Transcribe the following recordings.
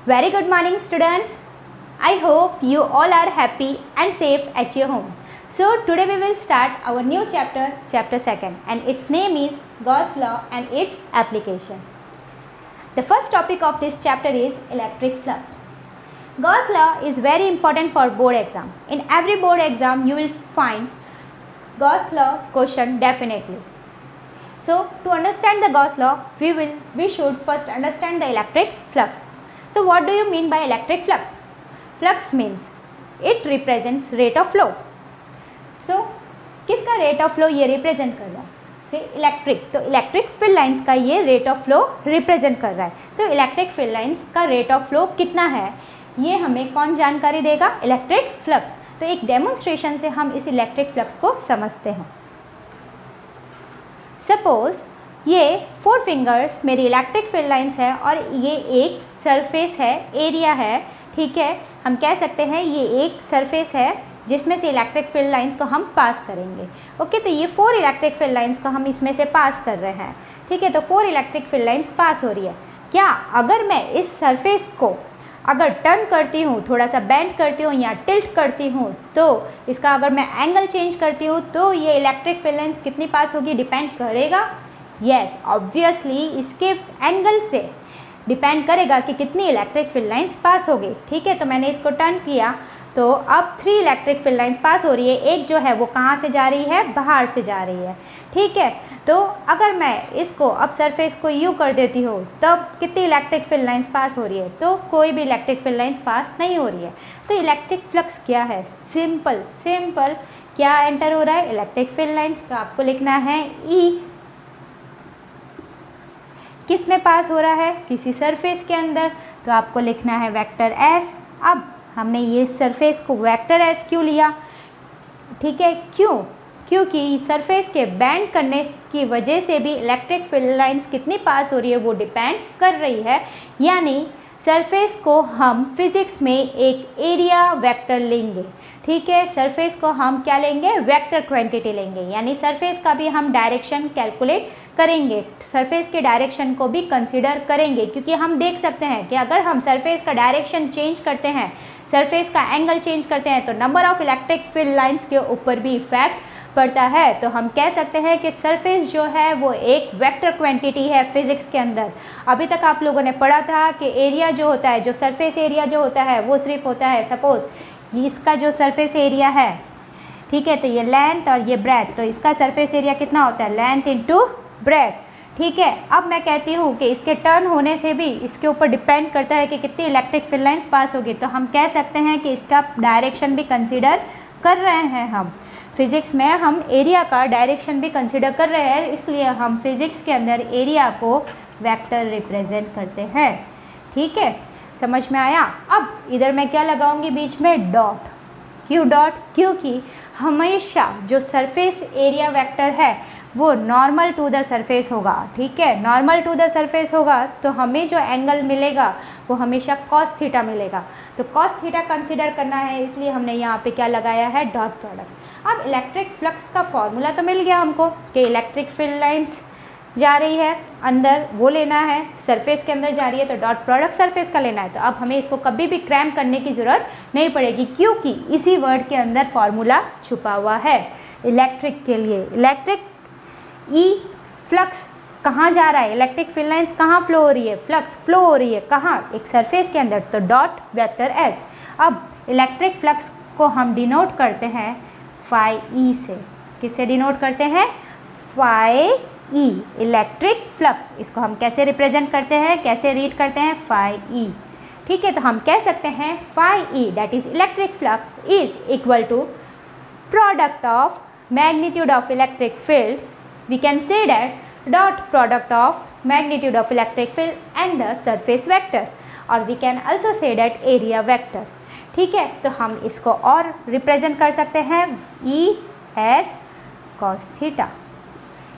Very good morning, students. I hope you all are happy and safe at your home. So today we will start our new chapter, chapter 2, and its name is Gauss law and its application. The first topic of this chapter is electric flux. Gauss law is very important for board exam. In every board exam you will find Gauss law question definitely. So to understand the Gauss law, we should first understand the electric flux. So what do you mean by electric flux? Flux means it represents rate of flow. So किसका rate of flow ये represent कर रहा है? से electric, तो electric field lines का ये rate of flow represent कर रहा है. तो इलेक्ट्रिक फील्ड लाइंस का रेट ऑफ फ्लो कितना है ये हमें कौन जानकारी देगा? Electric flux. तो एक डेमोन्स्ट्रेशन से हम इस इलेक्ट्रिक फ्लक्स को समझते हैं. सपोज ये 4 फिंगर्स मेरी इलेक्ट्रिक फील्ड लाइंस है और ये एक सरफेस है, एरिया है. ठीक है, हम कह सकते हैं ये एक सरफेस है जिसमें से इलेक्ट्रिक फील्ड लाइंस को हम पास करेंगे. ओके, तो ये 4 इलेक्ट्रिक फील्ड लाइंस को हम इसमें से पास कर रहे हैं. ठीक है, तो 4 इलेक्ट्रिक फील्ड लाइंस पास हो रही है. क्या अगर मैं इस सरफेस को अगर टर्न करती हूँ, थोड़ा सा बेंड करती हूँ या टिल्ट करती हूँ, तो इसका अगर मैं एंगल चेंज करती हूँ तो ये इलेक्ट्रिक फील्ड लाइंस कितनी पास होगी डिपेंड करेगा? यस, ऑब्वियसली इसके एंगल से डिपेंड करेगा कि कितनी इलेक्ट्रिक फील्ड लाइंस पास होगी. ठीक है, तो मैंने इसको टर्न किया तो अब 3 इलेक्ट्रिक फील्ड लाइंस पास हो रही है. एक जो है वो कहाँ से जा रही है? बाहर से जा रही है. ठीक है, तो अगर मैं इसको अब सरफेस को यू कर देती हूँ तब कितनी इलेक्ट्रिक फील्ड लाइंस पास हो रही है? तो कोई भी इलेक्ट्रिक फील्ड लाइंस पास नहीं हो रही है. तो इलेक्ट्रिक फ्लक्स क्या है? सिंपल क्या एंटर हो रहा है? Electric field lines. तो आपको लिखना है ई. किस में पास हो रहा है? किसी सरफेस के अंदर. तो आपको लिखना है वेक्टर एस. अब हमने ये सरफेस को वेक्टर एस क्यों लिया? ठीक है, क्योंकि सरफेस के बेंड करने की वजह से भी इलेक्ट्रिक फील्ड लाइंस कितनी पास हो रही है वो डिपेंड कर रही है. यानी सरफेस को हम फिजिक्स में एक एरिया वेक्टर लेंगे. ठीक है, सरफेस को हम क्या लेंगे? वेक्टर क्वांटिटी लेंगे. यानी सरफेस का भी हम डायरेक्शन कैलकुलेट करेंगे, सरफेस के डायरेक्शन को भी कंसीडर करेंगे. क्योंकि हम देख सकते हैं कि अगर हम सरफेस का डायरेक्शन चेंज करते हैं, सरफेस का एंगल चेंज करते हैं, तो number of electric field lines के ऊपर भी इफेक्ट पड़ता है. तो हम कह सकते हैं कि सरफेस जो है वो एक वेक्टर क्वांटिटी है फिजिक्स के अंदर. अभी तक आप लोगों ने पढ़ा था कि एरिया जो होता है, जो सरफेस एरिया जो होता है वो सिर्फ होता है, सपोज इसका जो सरफेस एरिया है, ठीक है, तो ये लेंथ और ये ब्रेथ, तो इसका सरफेस एरिया कितना होता है? Length into breadth. ठीक है, अब मैं कहती हूँ कि इसके टर्न होने से भी इसके ऊपर डिपेंड करता है कि कितनी इलेक्ट्रिक फील्ड लाइंस पास होगी. तो हम कह सकते हैं कि इसका डायरेक्शन भी कंसीडर कर रहे हैं. हम फिज़िक्स में हम एरिया का डायरेक्शन भी कंसीडर कर रहे हैं, इसलिए हम फिज़िक्स के अंदर एरिया को वेक्टर रिप्रेजेंट करते हैं. ठीक है, समझ में आया? अब इधर मैं क्या लगाऊंगी बीच में? डॉट. क्यों डॉट? क्योंकि हमेशा जो सरफेस एरिया वेक्टर है वो नॉर्मल टू द सरफेस होगा. ठीक है, नॉर्मल टू द सरफेस होगा तो हमें जो एंगल मिलेगा वो हमेशा कॉस थीटा मिलेगा. तो कॉस थीटा कंसीडर करना है, इसलिए हमने यहाँ पे क्या लगाया है? Dot product. अब इलेक्ट्रिक फ्लक्स का फॉर्मूला तो मिल गया हमको कि इलेक्ट्रिक फील्ड लाइंस जा रही है अंदर, वो लेना है. सरफेस के अंदर जा रही है तो डॉट प्रोडक्ट सरफेस का लेना है. तो अब हमें इसको कभी भी क्रैम करने की ज़रूरत नहीं पड़ेगी, क्योंकि इसी वर्ड के अंदर फॉर्मूला छुपा हुआ है इलेक्ट्रिक के लिए. इलेक्ट्रिक ई फ्लक्स कहाँ जा रहा है? इलेक्ट्रिक फील्ड लाइंस कहाँ फ्लो हो रही है? फ्लक्स फ्लो हो रही है कहाँ? एक सरफेस के अंदर, तो डॉट वेक्टर एस. अब इलेक्ट्रिक फ्लक्स को हम डिनोट करते हैं फाई ई से. किससे डिनोट करते हैं? Phi E, electric flux. इसको हम कैसे रिप्रेजेंट करते हैं, कैसे रीड करते हैं? Phi E. ठीक है, तो हम कह सकते हैं phi E that is electric flux is equal to product of magnitude of electric field. We can say that dot product of magnitude of electric field and the surface vector, or we can also say that area vector. ठीक है, तो हम इसको और represent कर सकते हैं E as cos theta,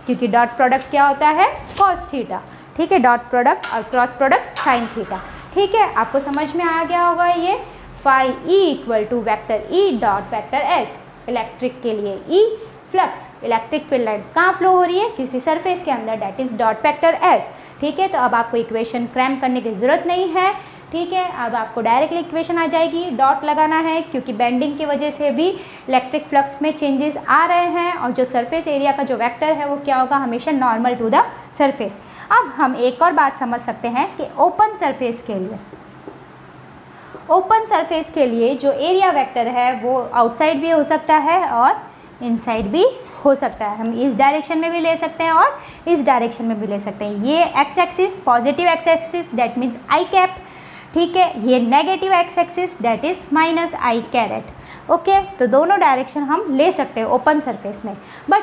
क्योंकि डॉट प्रोडक्ट क्या होता है? cos theta. ठीक है, डॉट प्रोडक्ट और क्रॉस प्रोडक्ट sin थीटा. ठीक है, आपको समझ में आ गया होगा ये. Phi E equal to vector E dot vector S. Electric के लिए E flux, electric field lines कहाँ फ्लो हो रही है? किसी सरफेस के अंदर, that is dot vector S. ठीक है, तो अब आपको इक्वेशन क्रैम करने की ज़रूरत नहीं है. ठीक है, अब आपको डायरेक्टली इक्वेशन आ जाएगी, डॉट लगाना है क्योंकि बेंडिंग की वजह से भी इलेक्ट्रिक फ्लक्स में चेंजेस आ रहे हैं और जो सरफेस एरिया का जो वेक्टर है वो क्या होगा, हमेशा नॉर्मल टू द सरफेस। अब हम एक और बात समझ सकते हैं कि ओपन सरफेस के लिए जो एरिया वेक्टर है वो आउटसाइड भी हो सकता है और इनसाइड भी हो सकता है। हम इस डायरेक्शन में भी ले सकते हैं और इस डायरेक्शन में भी ले सकते हैं। ये X axis positive X axis that means I cap, ठीक है, ये negative X axis that is minus I caret. Okay, तो दोनों डायरेक्शन हम ले सकते हैं ओपन सरफेस में, बट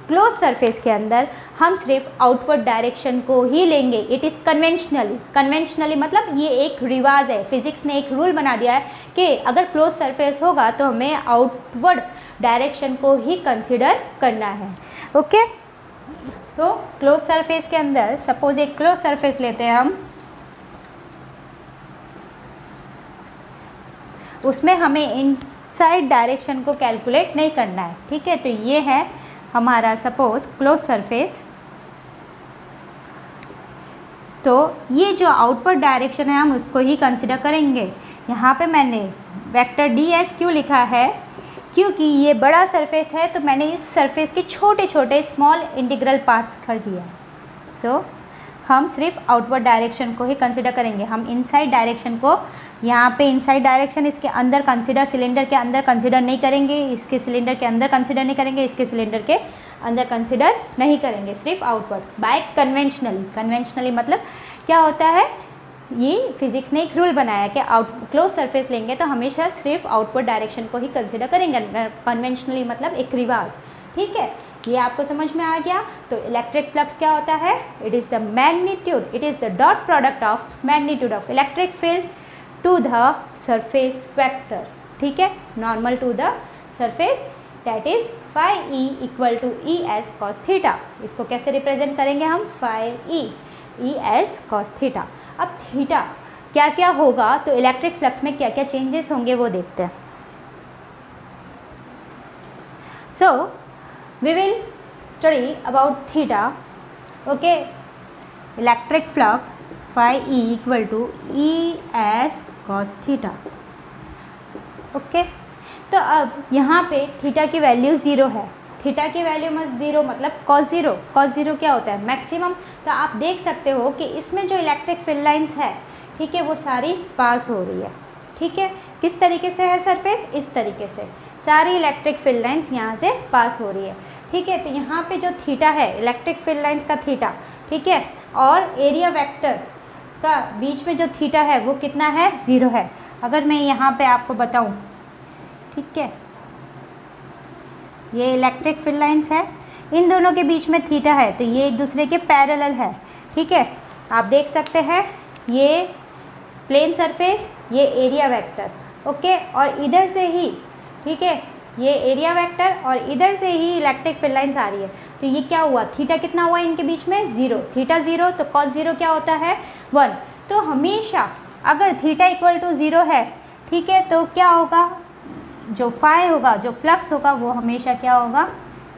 क्लोज सरफेस के अंदर हम सिर्फ आउटवर्ड डायरेक्शन को ही लेंगे। इट इज़ कन्वेंशनली मतलब ये एक रिवाज है, फिजिक्स ने एक रूल बना दिया है कि अगर क्लोज सरफेस होगा तो हमें आउटवर्ड डायरेक्शन को ही कंसिडर करना है। ओके, तो क्लोज सरफेस के अंदर सपोज एक क्लोज सरफेस लेते हैं हम, उसमें हमें इनसाइड डायरेक्शन को कैलकुलेट नहीं करना है, ठीक है। तो ये है हमारा सपोज क्लोज सरफेस। तो ये जो आउटवर्ड डायरेक्शन है हम उसको ही कंसिडर करेंगे। यहाँ पे मैंने वेक्टर डी एस क्यों लिखा है, क्योंकि ये बड़ा सरफेस है तो मैंने इस सरफेस के छोटे छोटे स्मॉल इंटीग्रल पार्ट्स कर दिया। तो हम सिर्फ आउटवर्ड डायरेक्शन को ही कंसिडर करेंगे, हम इनसाइड डायरेक्शन को यहाँ पे इनसाइड डायरेक्शन इसके अंदर कंसिडर, सिलेंडर के अंदर कंसिडर नहीं करेंगे, इसके सिलेंडर के अंदर कंसिडर नहीं करेंगे, इसके सिलेंडर के अंदर कंसिडर नहीं करेंगे, सिर्फ आउटवर्ड बाय कन्वेंशनली मतलब क्या होता है, ये फिजिक्स ने एक रूल बनाया कि क्लोज सरफेस लेंगे तो हमेशा सिर्फ आउटवर्ड डायरेक्शन को ही कंसिडर करेंगे, कन्वेंशनली मतलब एक रिवाज, ठीक है। ये आपको समझ में आ गया। तो इलेक्ट्रिक फ्लक्स क्या होता है, it is the magnitude, it is the dot product of magnitude of electric field to the surface vector, ठीक है, normal to the surface, that is phi E equal to E S cos theta. इसको कैसे represent करेंगे हम, phi E S cos theta. अब theta क्या क्या होगा, तो इलेक्ट्रिक फ्लक्स में क्या क्या चेंजेस होंगे वो देखते हैं। So we will study about theta. Okay, electric flux phi E equal to E S cos theta. Okay, तो अब यहाँ पे थीटा की वैल्यू 0 है, थीटा की वैल्यू में 0 मतलब कॉस जीरो क्या होता है, मैक्सिमम। तो आप देख सकते हो कि इसमें जो इलेक्ट्रिक फील्ड लाइंस है, ठीक है, वो सारी पास हो रही है, ठीक है। किस तरीके से है सरफेस, इस तरीके से सारी इलेक्ट्रिक फील्ड लाइंस यहाँ से पास हो रही है, ठीक है। तो यहाँ पे जो थीटा है, इलेक्ट्रिक फील्ड लाइंस का थीटा, ठीक है, और एरिया वेक्टर का बीच में जो थीटा है वो कितना है, 0 है। अगर मैं यहाँ पे आपको बताऊँ, ठीक है, ये इलेक्ट्रिक फील्ड लाइंस है, इन दोनों के बीच में थीटा है तो ये एक दूसरे के पैरेलल है, ठीक है। आप देख सकते हैं ये प्लेन सरफेस, ये एरिया वेक्टर, ओके, और इधर से ही, ठीक है, ये एरिया वेक्टर और इधर से ही इलेक्ट्रिक फील्ड लाइंस आ रही है। तो ये क्या हुआ, थीटा कितना हुआ इनके बीच में, 0, थीटा 0, तो कॉस 0 क्या होता है, 1। तो हमेशा अगर थीटा इक्वल टू 0 है, ठीक है, तो क्या होगा, जो फाई होगा, जो फ्लक्स होगा वो हमेशा क्या होगा,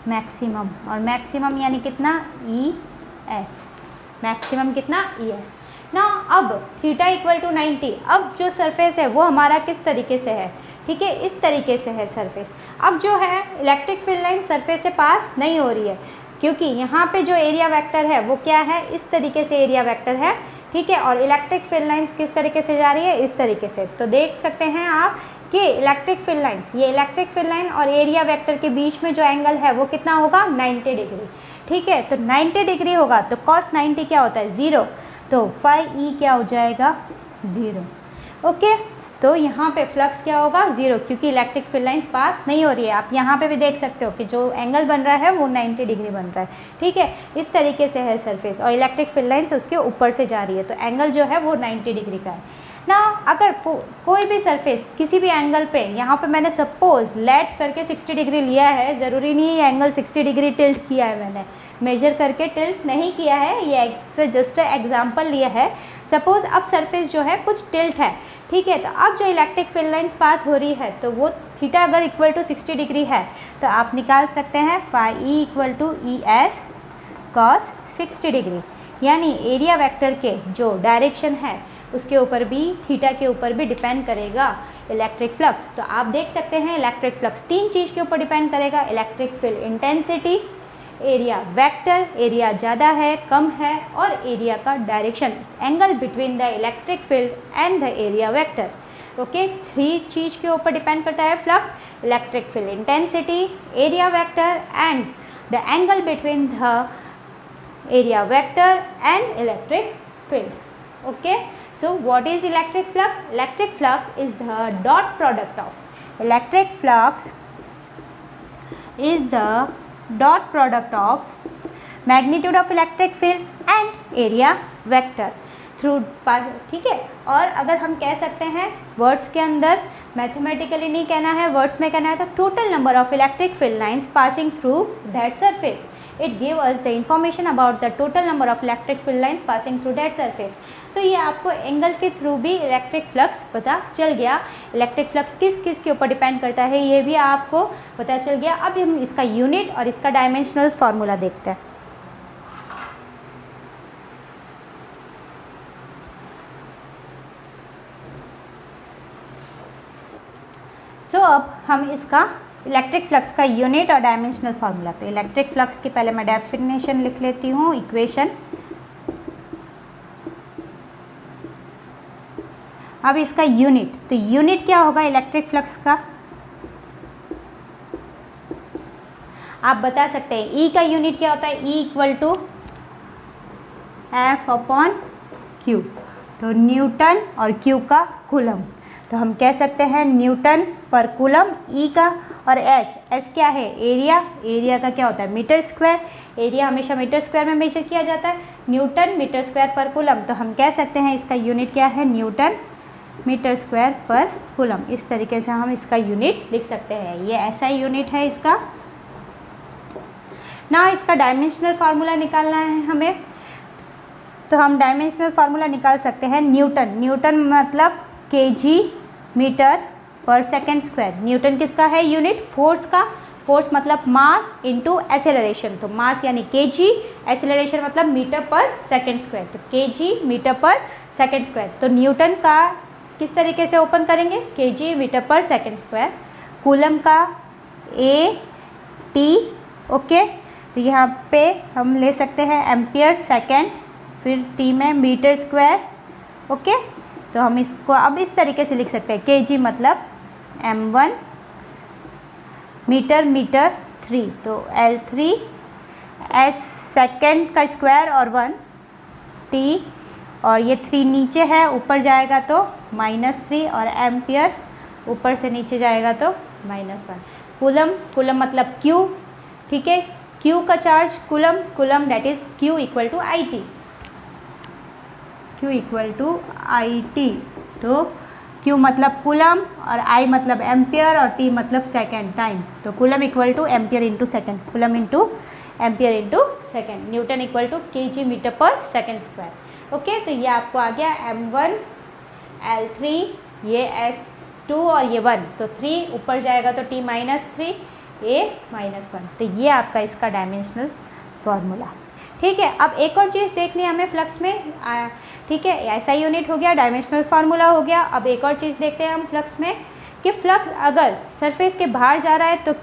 मैक्सिमम। और मैक्सिमम यानी कितना, ई एस, मैक्सिमम कितना, ई एस ना। अब थीटा इक्वल टू 90, अब जो सरफेस है वो हमारा किस तरीके से है, ठीक है, इस तरीके से है सरफेस। अब जो है इलेक्ट्रिक फील्ड लाइन सरफेस से पास नहीं हो रही है, क्योंकि यहाँ पे जो एरिया वेक्टर है वो क्या है, इस तरीके से एरिया वेक्टर है, ठीक है, और इलेक्ट्रिक फील्ड लाइंस किस तरीके से जा रही है, इस तरीके से। तो देख सकते हैं आप कि इलेक्ट्रिक फील्ड लाइंस, ये इलेक्ट्रिक फील्ड लाइन और एरिया वेक्टर के बीच में जो एंगल है वो कितना होगा, 90 डिग्री, ठीक है। तो 90 डिग्री होगा तो cos 90 क्या होता है, 0, तो फाई ई क्या हो जाएगा, 0। ओके, तो यहाँ पे फ्लक्स क्या होगा, 0, क्योंकि इलेक्ट्रिक फील्ड लाइंस पास नहीं हो रही है। आप यहाँ पे भी देख सकते हो कि जो एंगल बन रहा है वो 90 डिग्री बन रहा है, ठीक है, इस तरीके से है सरफेस और इलेक्ट्रिक फील्ड लाइंस उसके ऊपर से जा रही है, तो एंगल जो है वो 90 डिग्री का है ना। अगर कोई भी सरफेस किसी भी एंगल पे, यहाँ पे मैंने सपोज लेट करके 60 डिग्री लिया है, ज़रूरी नहीं है एंगल 60 डिग्री टिल्ट किया है, मैंने मेजर करके टिल्ट नहीं किया है, ये जस्ट एग्जांपल लिया है। सपोज अब सरफेस जो है कुछ टिल्ट है, ठीक है, तो अब जो इलेक्ट्रिक फील्ड लाइंस पास हो रही है तो वो थीटा अगर इक्वल टू 60 डिग्री है तो आप निकाल सकते हैं phi E equal to E S cos 60 degree. यानी एरिया वेक्टर के जो डायरेक्शन है उसके ऊपर भी, थीटा के ऊपर भी डिपेंड करेगा इलेक्ट्रिक फ्लक्स। तो आप देख सकते हैं इलेक्ट्रिक फ्लक्स 3 चीज़ के ऊपर डिपेंड करेगा, electric field intensity, area vector, area ज़्यादा है कम है, और एरिया का direction, angle between the electric field and the area vector. Okay, 3 चीज़ के ऊपर डिपेंड करता है flux, electric field intensity, area vector and the angle between the area vector and electric field. Okay, so what is electric flux? Electric flux is the dot product of electric flux is the dot product of magnitude of electric field and area vector through, ठीक है। और अगर हम कह सकते हैं words के अंदर, मैथमेटिकली नहीं कहना है, वर्ड्स में कहना है, तो total number of electric field lines passing through that surface. It gave us the information about the total number of electric field lines passing through that surface. तो ये आपको एंगल के थ्रू भी इलेक्ट्रिक फ्लक्स पता चल गया। Electric flux किस किस के ऊपर डिपेंड करता है ये भी आपको पता चल गया। अब हम इसका यूनिट और इसका डायमेंशनल फार्मूला देखते हैं। अब हम इसका इलेक्ट्रिक फ्लक्स का यूनिट और डायमेंशनल फार्मूला। तो इलेक्ट्रिक फ्लक्स की पहले मैं डेफिनेशन लिख लेती हूँ, इक्वेशन। अब इसका यूनिट, तो यूनिट क्या होगा इलेक्ट्रिक फ्लक्स का, आप बता सकते हैं। ई का यूनिट क्या होता है, E equal to F upon Q, तो न्यूटन और क्यू का कूलम। तो हम कह सकते हैं न्यूटन पर कूलम ई का, और एस क्या है, एरिया का क्या होता है मीटर स्क्वायर, एरिया हमेशा मीटर स्क्वायर में मेजर किया जाता है, न्यूटन मीटर स्क्वायर पर कूलम। तो हम कह सकते हैं इसका यूनिट क्या है, न्यूटन मीटर स्क्वायर पर कूलम। इस तरीके से हम इसका यूनिट लिख सकते हैं, ये ऐसा यूनिट है इसका ना। इसका डायमेंशनल फार्मूला निकालना है हमें, तो हम डायमेंशनल फार्मूला निकाल सकते हैं। न्यूटन मतलब KG metre per second square. Newton किसका है यूनिट, फोर्स का, फोर्स मतलब मास इनटू एक्सेलरेशन, तो मास यानी केजी, एक्सेलरेशन मतलब मीटर पर सेकेंड स्क्वायर, तो KG metre per second square. तो न्यूटन का किस तरीके से ओपन करेंगे, KG metre per second square, coulomb का ए टी। ओके, तो यहाँ पे हम ले सकते हैं एम्पियर सेकेंड, फिर टी में मीटर स्क्वायर। ओके, तो हम इसको अब इस तरीके से लिख सकते हैं, केजी मतलब m1, मीटर 3, तो L3, S सेकेंड का स्क्वायर और 1, T, और ये 3 नीचे है, ऊपर जाएगा तो -3, और एम्पियर ऊपर से नीचे जाएगा तो -1। कूलम मतलब Q, ठीक है, Q का charge coulomb that is Q equal to IT, Q equal to IT। तो Q मतलब कूलम और I मतलब एम्पियर और T मतलब सेकेंड टाइम, तो coulomb equal to ampere into second, coulomb into ampere into second, newton equal to KG metre per second square. Okay, तो ये आपको आ गया m1, L3, ये S2 और ये 1, तो 3 ऊपर जाएगा तो T -3, A -1। तो ये आपका इसका डायमेंशनल फार्मूला। ठीक है, अब एक और चीज़ देखनी है हमें फ्लक्स में, ठीक है, ऐसा यूनिट हो गया, डायमेंशनल फार्मूला हो गया। अब एक और चीज़ देखते हैं हम फ्लक्स में कि फ्लक्स अगर सरफेस के बाहर जा रहा है तो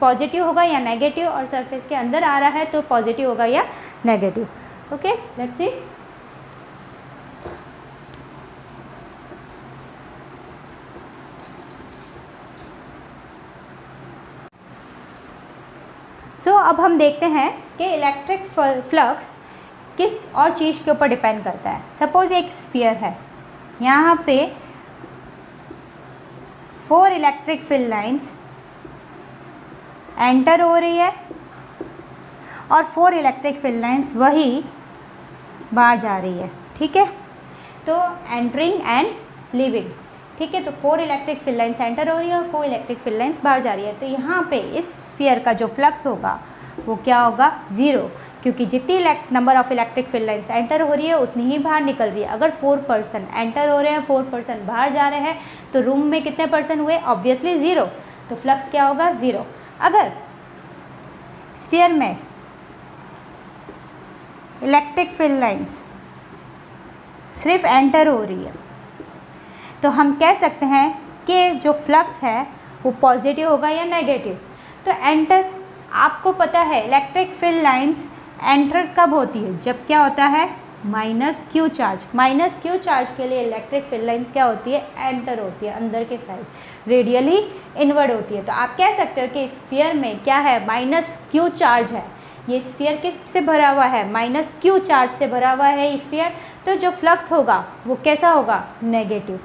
पॉजिटिव होगा या नेगेटिव, और सरफेस के अंदर आ रहा है तो पॉजिटिव होगा या negative. Okay, let's see. So अब हम देखते हैं कि इलेक्ट्रिक फ्लक्स किस और चीज़ के ऊपर डिपेंड करता है। सपोज एक स्फीयर है, यहाँ पे 4 इलेक्ट्रिक फील्ड लाइंस एंटर हो रही है और 4 इलेक्ट्रिक फील्ड लाइंस वही बाहर जा रही है। ठीक है, तो एंटरिंग एंड लिविंग। ठीक है, तो 4 इलेक्ट्रिक फील्ड लाइंस एंटर हो रही है और 4 इलेक्ट्रिक फील्ड लाइंस बाहर जा रही है। तो यहाँ पे इस स्फीयर का जो फ्लक्स होगा वो क्या होगा, 0, क्योंकि जितनी number of electric field lines enter हो रही है उतनी ही बाहर निकल रही है। अगर 4 पर्सन एंटर हो रहे हैं, 4 पर्सन बाहर जा रहे हैं, तो रूम में कितने पर्सन हुए, ऑब्वियसली 0, तो फ्लक्स क्या होगा, 0। अगर स्फीयर में इलेक्ट्रिक फील्ड लाइंस सिर्फ एंटर हो रही है, तो हम कह सकते हैं कि जो फ्लक्स है वो पॉजिटिव होगा या नेगेटिव। तो एंटर, आपको पता है इलेक्ट्रिक फील्ड लाइंस एंटर कब होती है, जब क्या होता है minus Q charge. Minus Q charge के लिए इलेक्ट्रिक फील्ड लाइंस क्या होती है, एंटर होती है, अंदर के साइड रेडियली इनवर्ड होती है। तो आप कह सकते हो कि स्फीयर में क्या है, माइनस क्यू चार्ज है। ये स्फीयर किस से भरा हुआ है, माइनस क्यू चार्ज से भरा हुआ है स्फीयर। तो जो फ्लक्स होगा वो कैसा होगा, नेगेटिव,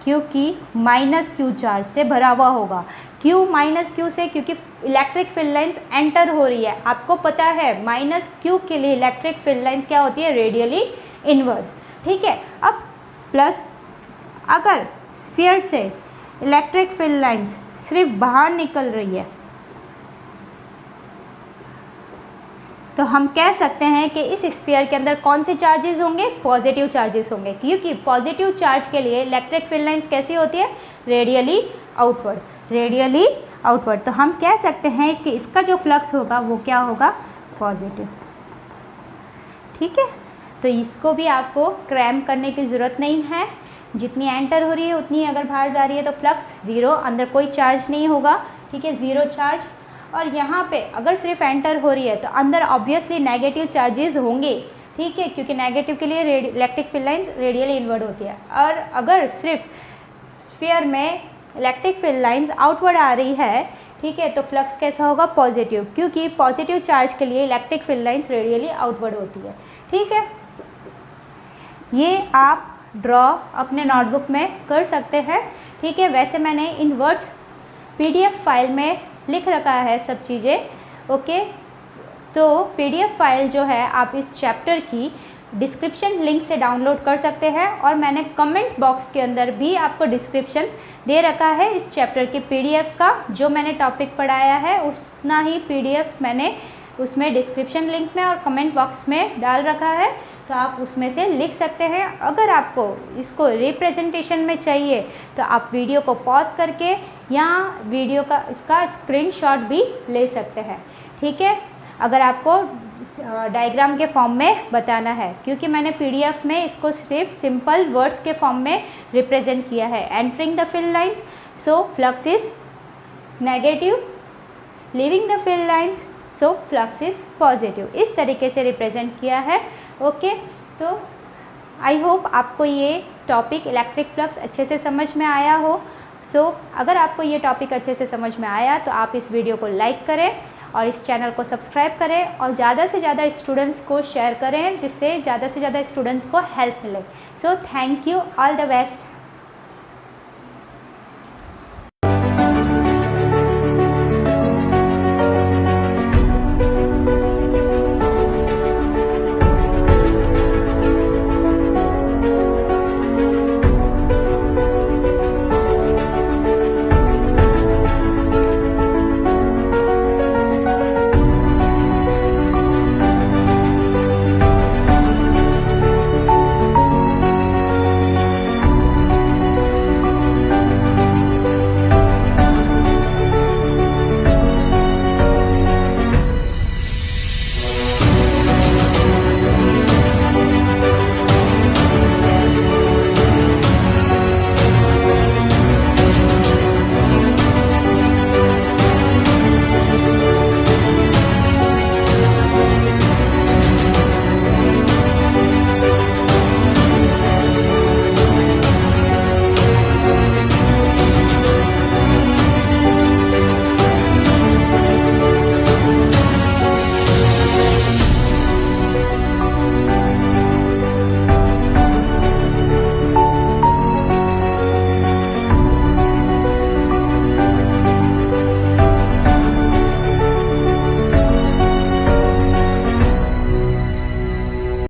क्योंकि माइनस क्यू चार्ज से भरा हुआ होगा। क्यू माइनस क्यू से, क्योंकि इलेक्ट्रिक फील्ड लाइंस एंटर हो रही है। आपको पता है माइनस क्यू के लिए इलेक्ट्रिक फील्ड लाइंस क्या होती है, रेडियली इनवर्ड। ठीक है, अब प्लस अगर स्फीयर से इलेक्ट्रिक फील्ड लाइंस सिर्फ बाहर निकल रही है तो हम कह सकते हैं कि इस स्फीयर के अंदर कौन से चार्जेस होंगे, पॉजिटिव चार्जेस होंगे, क्योंकि पॉजिटिव चार्ज के लिए इलेक्ट्रिक फील्ड लाइंस कैसी होती है, रेडियली आउटवर्ड, रेडियली आउटवर्ड। तो हम कह सकते हैं कि इसका जो फ्लक्स होगा वो क्या होगा, पॉजिटिव। ठीक है, तो इसको भी आपको क्रैम करने की ज़रूरत नहीं है, जितनी एंटर हो रही है उतनी अगर बाहर जा रही है तो फ्लक्स ज़ीरो, अंदर कोई चार्ज नहीं होगा। ठीक है, ज़ीरो चार्ज। और यहाँ पे अगर सिर्फ एंटर हो रही है तो अंदर ऑब्वियसली नेगेटिव चार्जेस होंगे। ठीक है, क्योंकि नेगेटिव के लिए electric field lines radially inward होती है। और अगर सिर्फ स्फीयर में इलेक्ट्रिक फील्ड लाइंस आउटवर्ड आ रही है, ठीक है, तो फ्लक्स कैसा होगा, पॉजिटिव, क्योंकि पॉजिटिव चार्ज के लिए electric field lines radially outward होती है। ठीक है, ये आप ड्रॉ अपने नोटबुक में कर सकते हैं। ठीक है, वैसे मैंने इन वर्ड्स PDF फाइल में लिख रखा है सब चीज़ें। ओके, तो PDF फाइल जो है आप इस चैप्टर की डिस्क्रिप्शन लिंक से डाउनलोड कर सकते हैं, और मैंने कमेंट बॉक्स के अंदर भी आपको डिस्क्रिप्शन दे रखा है इस चैप्टर की PDF का। जो मैंने टॉपिक पढ़ाया है उतना ही PDF मैंने उसमें डिस्क्रिप्शन लिंक में और कमेंट बॉक्स में डाल रखा है, तो आप उसमें से लिख सकते हैं। अगर आपको इसको रिप्रेजेंटेशन में चाहिए तो आप वीडियो को पॉज करके या वीडियो का इसका स्क्रीनशॉट भी ले सकते हैं। ठीक है, अगर आपको डायग्राम के फॉर्म में बताना है, क्योंकि मैंने PDF में इसको सिर्फ सिंपल वर्ड्स के फॉर्म में रिप्रेजेंट किया है। Entering the field lines, so flux is negative, leaving the field lines, so flux is positive, इस तरीके से रिप्रेजेंट किया है। ओके, तो आई होप आपको ये टॉपिक इलेक्ट्रिक फ्लक्स अच्छे से समझ में आया हो। अगर आपको ये टॉपिक अच्छे से समझ में आया तो आप इस वीडियो को लाइक करें और इस चैनल को सब्सक्राइब करें और ज़्यादा से ज़्यादा स्टूडेंट्स को शेयर करें, जिससे ज़्यादा से ज़्यादा स्टूडेंट्स को हेल्प मिले। So thank you, all the best.